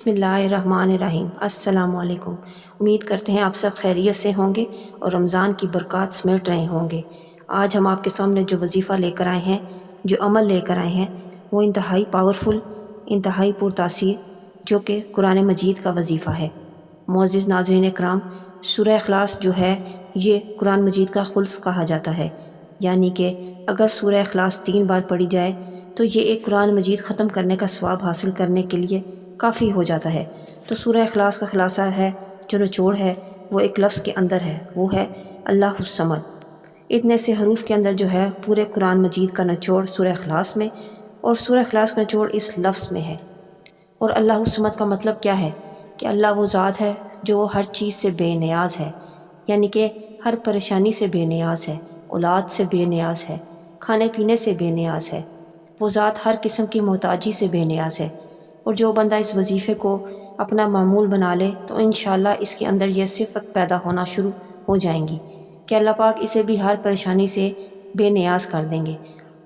बिस्मिल्लाहिर्रहमानिर्रहीम। अस्सलाम वालेकुम। उम्मीद करते हैं आप सब खैरियत से होंगे और रमज़ान की बरक़ात समेट रहे होंगे। आज हम आपके सामने जो वजीफ़ा लेकर आए हैं, जो अमल लेकर आए हैं, वो इंतहाई पावरफुल, इंतहाई पुरतासीर, जो कि कुरान मजीद का वजीफ़ा है। मुअज़्ज़िज़ नाज़रीन इकराम, सूरह इख़लास जो है ये कुरान मजीद का खुल्स कहा जाता है, यानी कि अगर सूरह इख़लास 3 बार पढ़ी जाए तो ये एक कुरान मजीद ख़त्म करने का सवाब हासिल करने के लिए काफ़ी हो जाता है। तो सूरह इख़लास का ख़ुलासा है, जो निचोड़ है वो एक लफ्ज़ के अंदर है, वो है अल्लाहुस समद। इतने से हरूफ के अंदर जो है पूरे कुरान मजीद का निचोड़ सूरह इख़लास में, और सूरह इख़लास का निचोड़ इस लफ्ज़ में है। और अल्लाहुस समद का मतलब क्या है कि अल्लाह वो ज़ात है जो हर चीज़ से बेनियाज़ है, यानी कि हर परेशानी से बेनियाज़ है, औलाद से बेनियाज़ है, खाने पीने से बेनियाज़ है। वो ज़ात हर किस्म की मोहताजी से बेनियाज़ है। और जो बंदा इस वजीफ़े को अपना मामूल बना ले तो इंशाअल्लाह इसके अंदर यह सिफ़त पैदा होना शुरू हो जाएंगी कि अल्लाह पाक इसे भी हर परेशानी से बेनियाज़ कर देंगे,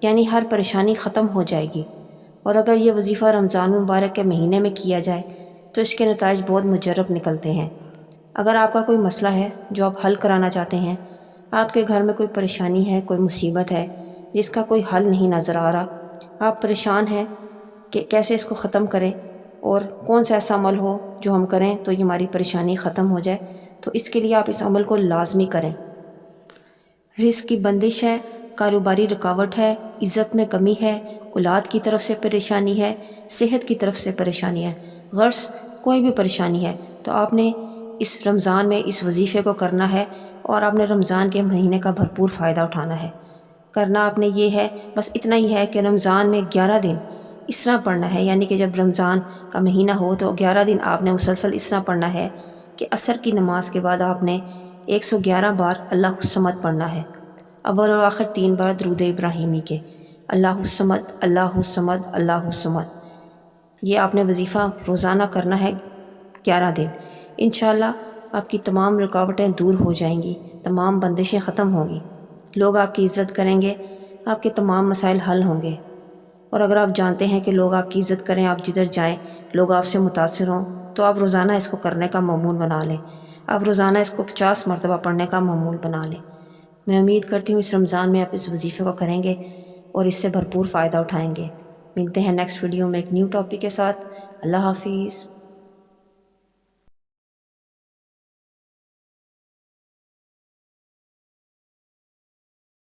यानी हर परेशानी ख़त्म हो जाएगी। और अगर ये वजीफ़ा रमज़ान मुबारक के महीने में किया जाए तो इसके नताइज बहुत मुजर्रब निकलते हैं। अगर आपका कोई मसला है जो आप हल कराना चाहते हैं, आपके घर में कोई परेशानी है, कोई मुसीबत है जिसका कोई हल नहीं नज़र आ रहा, आप परेशान हैं कि कैसे इसको ख़त्म करें और कौन सा ऐसा अमल हो जो हम करें तो ये हमारी परेशानी ख़त्म हो जाए, तो इसके लिए आप इस अमल को लाजमी करें। रिज़्क़ की बंदिश है, कारोबारी रुकावट है, इज़्ज़त में कमी है, औलाद की तरफ से परेशानी है, सेहत की तरफ से परेशानी है, गर्स कोई भी परेशानी है, तो आपने इस रमज़ान में इस वजीफ़े को करना है और आपने रमज़ान के महीने का भरपूर फ़ायदा उठाना है। करना आपने ये है, बस इतना ही है कि रमज़ान में 11 दिन इस तरह पढ़ना है, यानी कि जब रमज़ान का महीना हो तो 11 दिन आपने मुसलसल इस तरह पढ़ना है कि असर की नमाज के बाद आपने 111 बार अल्लाहुस समद पढ़ना है। अव्वल और आखिर 3 बार दुरूद इब्राहिमी के अल्लाहुस समद अल्लाहुस समद अल्लाहुस समद। ये आपने वजीफ़ा रोज़ाना करना है 11 दिन। इंशाअल्लाह आपकी तमाम रुकावटें दूर हो जाएंगी, तमाम बंदिशें ख़त्म होंगी, लोग आपकी इज़्ज़त करेंगे, आपके तमाम मसाइल हल होंगे। और अगर आप जानते हैं कि लोग आपकी इज़्ज़त करें, आप जिधर जाएं लोग आपसे मुतासिर हों, तो आप रोज़ाना इसको करने का मामूल बना लें। आप रोज़ाना इसको 50 मरतबा पढ़ने का मामूल बना लें। मैं उम्मीद करती हूँ इस रमज़ान में आप इस वजीफ़े को करेंगे और इससे भरपूर फ़ायदा उठाएँगे। मिलते हैं नेक्स्ट वीडियो में एक न्यू टॉपिक के साथ। अल्लाह हाफ़िज़।